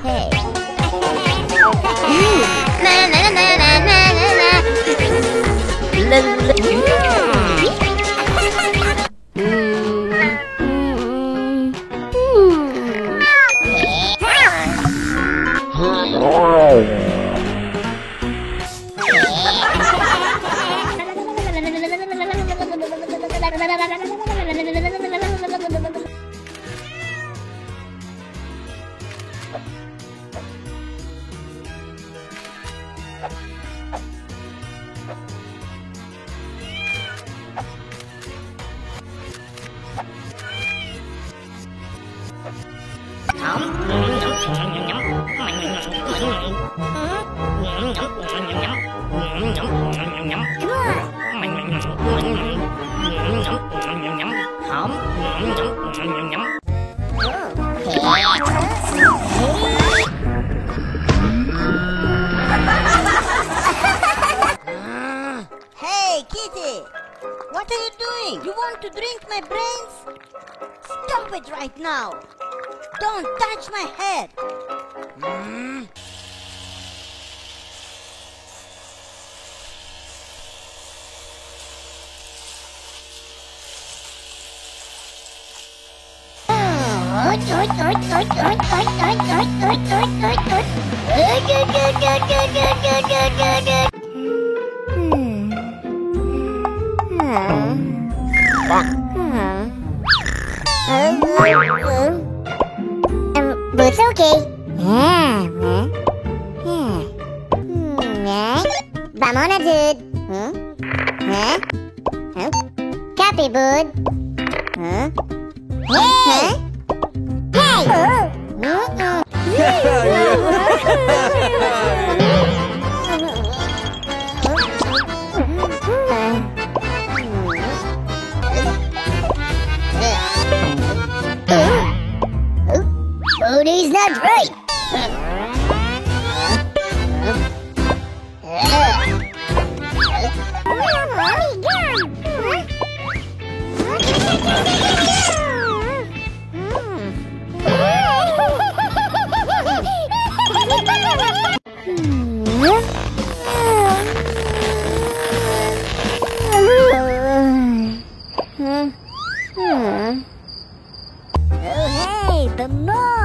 Hey. Na na na na na na Hey, kitty! What are you doing? You want to drink my brains? Stop it right now! Don't touch my head! But it's okay. Vamos a dude. Copy, bud. Hey! Bodie's not right. Oh, hey, the moon!